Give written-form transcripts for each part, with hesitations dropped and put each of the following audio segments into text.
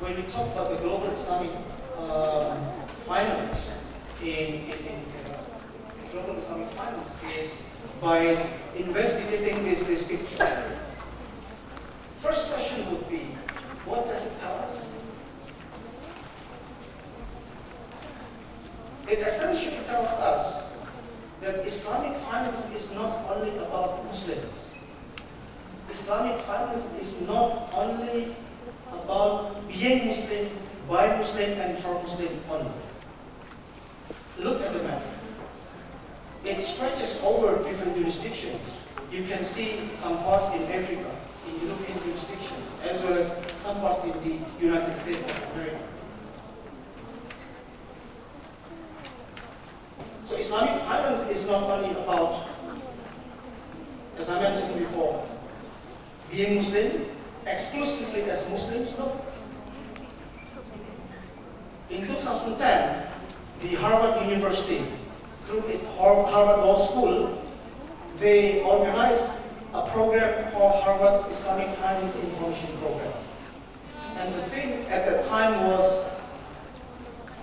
when we talk about the global Islamic finance in global Islamic finance is by investigating this picture. First question would be, what does it tell us? It essentially tells us that Islamic finance is not only about Muslims. Islamic finance is not only about being Muslim, by Muslim, and for Muslim only. Look at the map. It stretches over different jurisdictions. You can see some parts in Africa, in European jurisdictions, as well as some parts in the United States of America. So Islamic finance is not only about, as I mentioned before, being Muslim, exclusively as Muslims, no. In 2010, the Harvard University, through its Harvard Law School, they organized a program called Harvard Islamic Finance Information Program. And the thing at that time was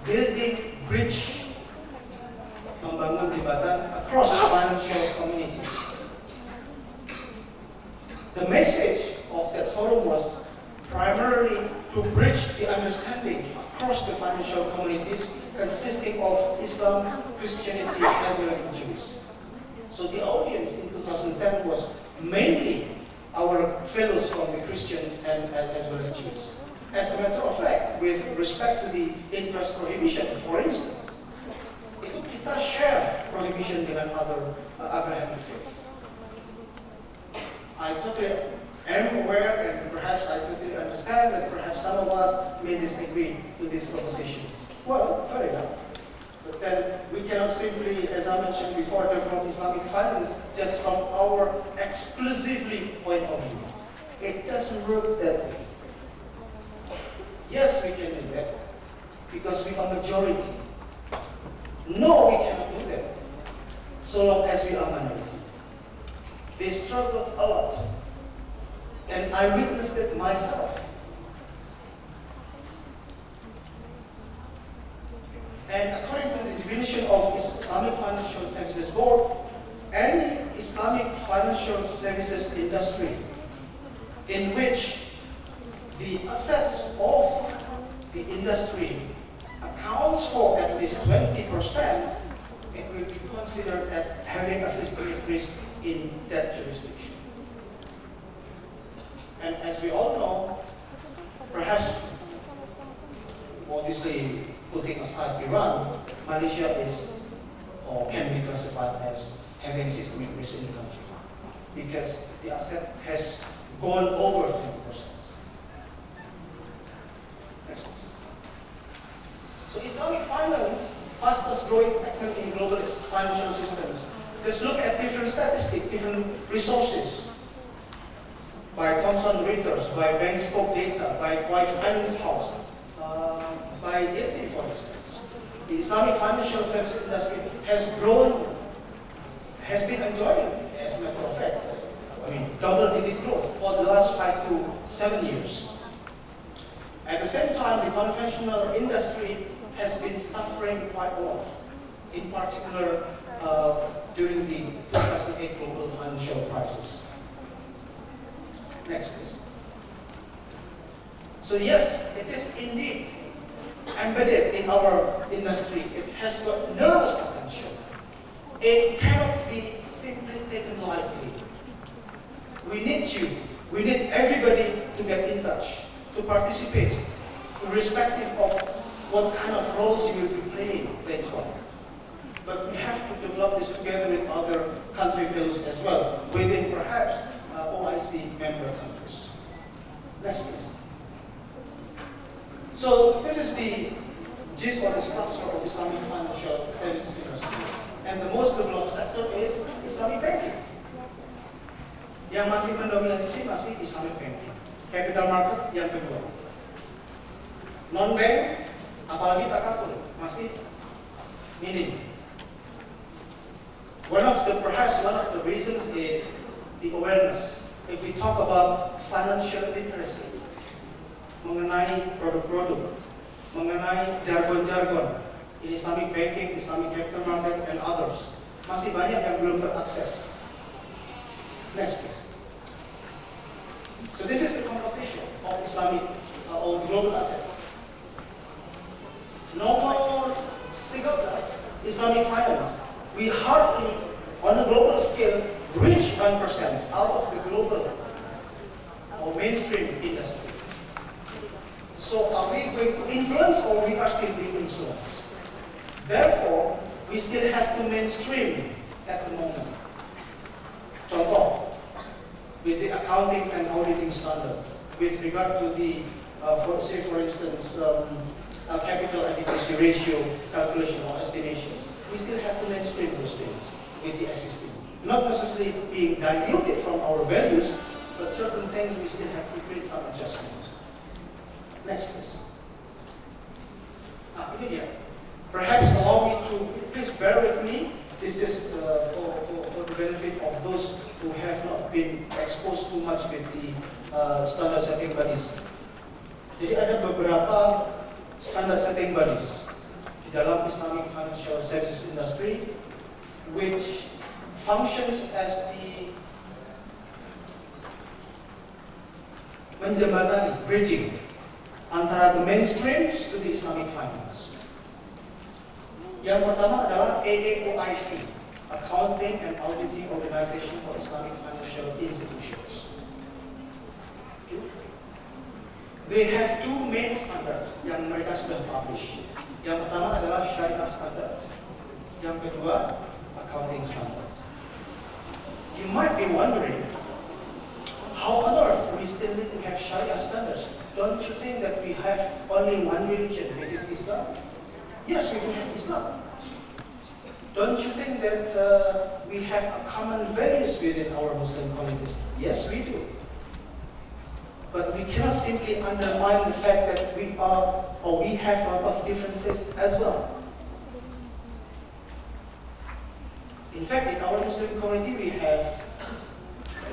building bridge, membangun jembatan across financial communities. The message of that forum was primarily to bridge the understanding across the financial communities consisting of Islam, Christianity, as well as the Jews. So the audience in 2010 was mainly our fellows from the Christians and as well as Jews. As a matter of fact, with respect to the interest prohibition, for instance, itu kita share prohibition dengan other Abrahamic faith. I totally am aware, and perhaps I totally understand that perhaps some of us may disagree to this proposition. Well, fair enough. But then we cannot simply, as I mentioned before, develop Islamic finance just from our exclusively point of view. It doesn't work that way. Yes, we can do that because we are majority. No, we cannot do that so long as we are minority. They struggle a lot. And I witnessed it myself. And according to the definition of Islamic Financial Services Board, any Islamic financial services industry in which the assets of the industry accounts for at least 20%, it will be considered as having a systemic risk in that jurisdiction. And as we all know, perhaps, obviously, putting aside Iran, Malaysia is or can be classified as having systemic risk in the country because the asset has gone over 20%. So Islamic finance, fastest growing sector in global financial systems. Just look at different statistics, different resources. By Thomson Reuters, by Bank Scope Data, by White Finance House, by DLT, for instance. The Islamic financial services industry has grown, has been enjoying, as a matter of fact, double-digit growth for the last 5 to 7 years. At the same time, the conventional industry has been suffering quite a lot, in particular during the 2008 global financial crisis. Next, please. So yes, it is indeed embedded in our industry. It has got enormous potential. It cannot be simply taken lightly. We need you. We need everybody to get in touch, to participate, irrespective of what kind of roles you will be playing later on. But we have to develop this together with other country fellows as well, within perhaps OIC member countries. Next, please. So this is the gist or the structure of Islamic financial services industry. And the most developed sector is Islamic banking. Yang masih mendominasi masih Islamic banking. Capital market yang kedua. Non-bank, apalagi takaful, masih minim. Perhaps one of the reasons is the awareness. If we talk about financial literacy, mengenai produk-produk, mengenai jargon-jargon, in Islamic banking, Islamic capital market, and others. Masih banyak yang belum terakses. Next, please. So this is the composition of Islamic or global asset. Nomor 13, Islamic finance. We hardly, on a global scale, reach 1% out of the global or mainstream industry. So are we going to influence or we are still being influenced? Therefore, we still have to mainstream at the moment. Contoh, with the accounting and auditing standards, with regard to the, for instance, capital adequacy ratio calculation or estimation, we still have to mainstream those things with the existing. Not necessarily being diluted from our values, but certain things we still have to create some adjustments. Next, please. Ini dia. Perhaps allow me to, please bear with me. This is for the benefit of those who have not been exposed too much with the standard setting bodies. Jadi ada beberapa standard setting bodies di dalam Islamic financial services industry which functions as the menjembatani, bridging antara the mainstreams to the Islamic finance. Yang pertama adalah AAOIF, Accounting and Auditing Organization for Islamic Financial Institutions. They have two main standards yang mereka sudah publish. Yang pertama adalah Syariah Standard, yang kedua Accounting Standards. You might be wondering, how on earth we still need to have Sharia standards? Don't you think that we have only one religion, which is Islam? Yes, we do have Islam. Don't you think that we have a common values within our Muslim communities? Yes, we do. But we cannot simply undermine the fact that we are, or we have a lot of differences as well. In fact, in our Muslim community, we have,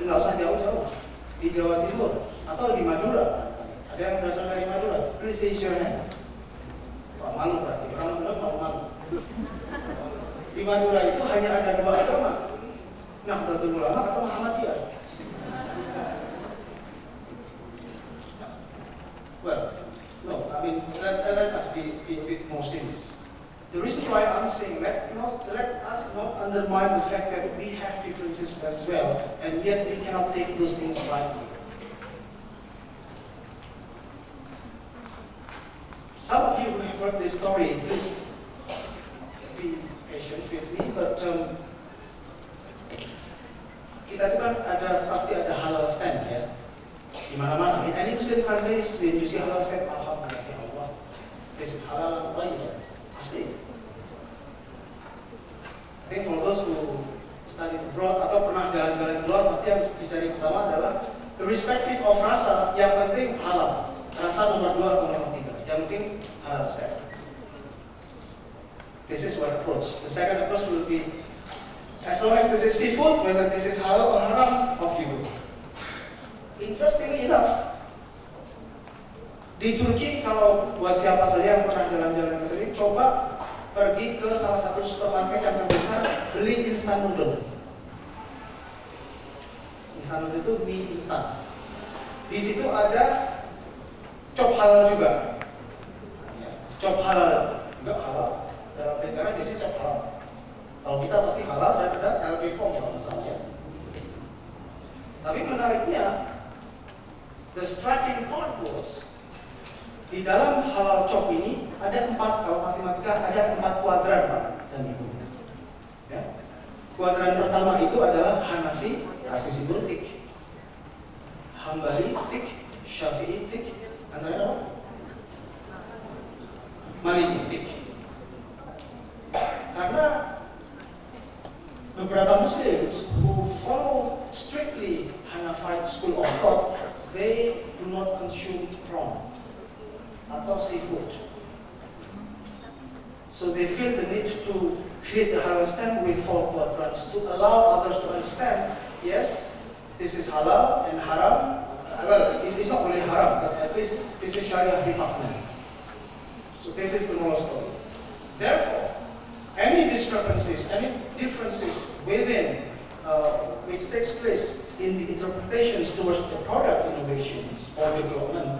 nggak usah jauh-jauh, di Jawa Timur atau di Madura. Ada yang berasal dari Madura. Please raise your hand. Wah, malu pasti. Orang Madura malu-malu. Di Madura itu hanya ada dua agama. Nahdlatul Ulama atau Muhammadiyah. Well, no, I mean, let us be a bit more serious. The reason why I'm saying that, let us not undermine the fact that we have differences as well, and yet we cannot take those things lightly. Some of you who have heard this story, please be patient with me, but kita itu kan pasti ada halal stand ya. Di mana-mana, in any Muslim countries, when you see halal stand, alhamdulillah, ya Allah, this is halal tayyib, pasti. I think for those who study abroad atau pernah jalan-jalan keluar, pasti yang dicari pertama adalah irrespective of rasa, yang penting halal. Rasa nomor 2 atau nomor 3, yang penting halal stand. This is one approach. The second approach will be, as long as this is seafood, whether this is halal or haram, off you go. Interestingly enough, di Turki, kalau buat siapa saja yang pernah jalan-jalan ke sini, coba pergi ke salah satu supermarket yang terbesar, beli instan noodle. Instan noodle itu mie instan. Di situ ada chop halal juga. Chop halal juga halal. Dalam negara biasanya chop halal. Kalau kita pasti halal dan ada LB POM kalau misalnya. Tapi menariknya, the striking part was, di dalam halal chop ini ada 4, kalau matematika ada 4 kuadran Pak dan Ibu. Ya. Kuadran pertama itu adalah Hanafi, accessible tik, Hambali tik, Syafi'i tik, antara apa? Maliki tik. Karena beberapa Muslims who follow strictly Hanafite school of thought, they do not consume prawn atau seafood. So they feel the need to create the halal stand with 4 quadrants to allow others to understand, yes, this is halal and haram. Well, it is not only haram, but this is Syariah department. So this is the moral story. Therefore, any discrepancies, any differences within which takes place in the interpretations towards the product innovations or development,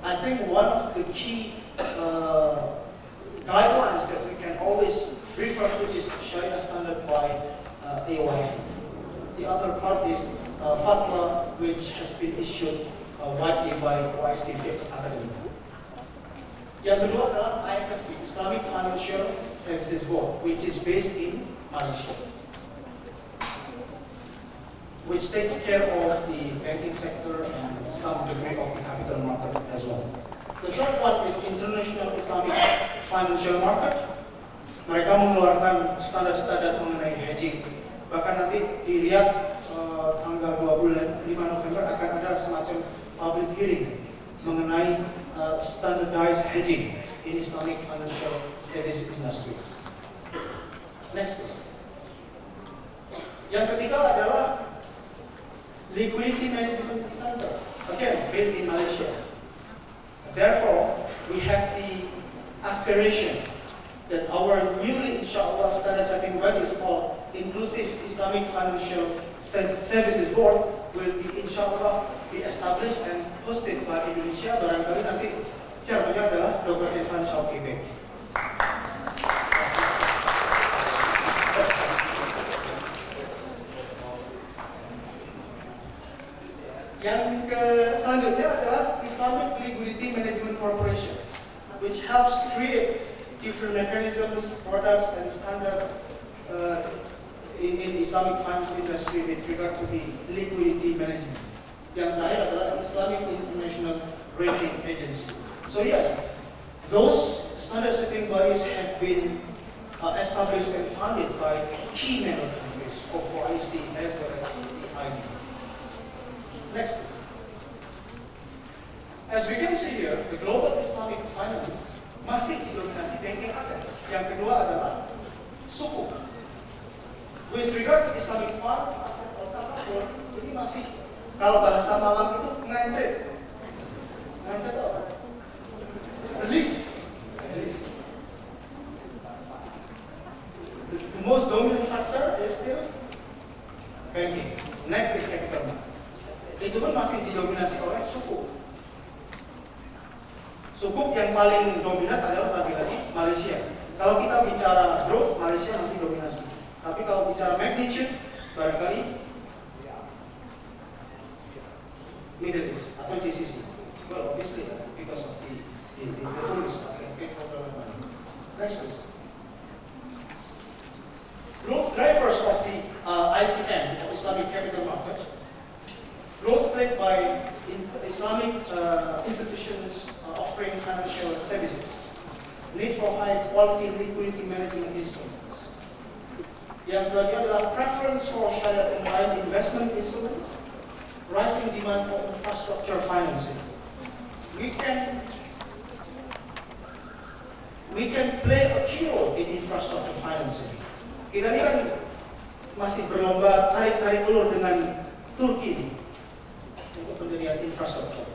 I think one of the key guidelines that we can always refer to is Sharia standard by AOIF. The other part is fatwa, which has been issued widely by OIC Fiqh Academy. Yang kedua adalah IFSB, Islamic Financial Services Board, which is based in Malaysia, which takes care of the banking sector and some degree of the capital market as well. The third one is International Islamic Financial Market. Mereka mengeluarkan standar-standar mengenai hedging. Bahkan nanti di Riyadh tanggal 5 November akan ada semacam public hearing mengenai standardized hedging in Islamic financial services industry. Next please. Yang ketiga adalah liquidity management center, again based in Malaysia. Therefore, we have the aspiration that our newly inshallah standard setting body is called Inclusive Islamic Financial Services Board will be inshallah be established and hosted by Indonesia. Barangkali nanti chairmannya adalah Dr. Irfan Syauqi. Yang selanjutnya adalah Islamic Liquidity Management Corporation, which helps create different mechanisms, products, and standards in Islamic finance industry with regard to the liquidity management. Yang terakhir adalah Islamic International Rating Agency. So yes, those standard setting bodies have been established and funded by key member countries of OIC as well as the IB. Next please. As we can see here, the global Islamic finance masih didominasi banking assets. Yang kedua adalah suku. With regard to Islamic fund, aset al-tafakkur, ini masih, kalau bahasa malam itu ngancet. Ngancet apa? Release. The most dominant factor is still banking. Next is capital market. Itu pun masih didominasi oleh suku. Suku yang paling dominan adalah lagi-lagi Malaysia. Kalau kita bicara growth, Malaysia masih dominasi. Tapi kalau bicara magnitude, barangkali Middle East atau GCC. Well, obviously, because of the funds paid for the money. Next please. Growth drivers of the ICM, or Islamic Capital Market. Growth played by Islamic institutions offering financial services. Need for high quality liquidity management instruments. Yang selanjutnya adalah preference for Sharia compliant investment instruments. Rising demand for infrastructure financing. We can play a key role in infrastructure financing. Kita ini kan masih berlomba tarik-tarik ulur dengan Turki untuk pendirian infrastruktur.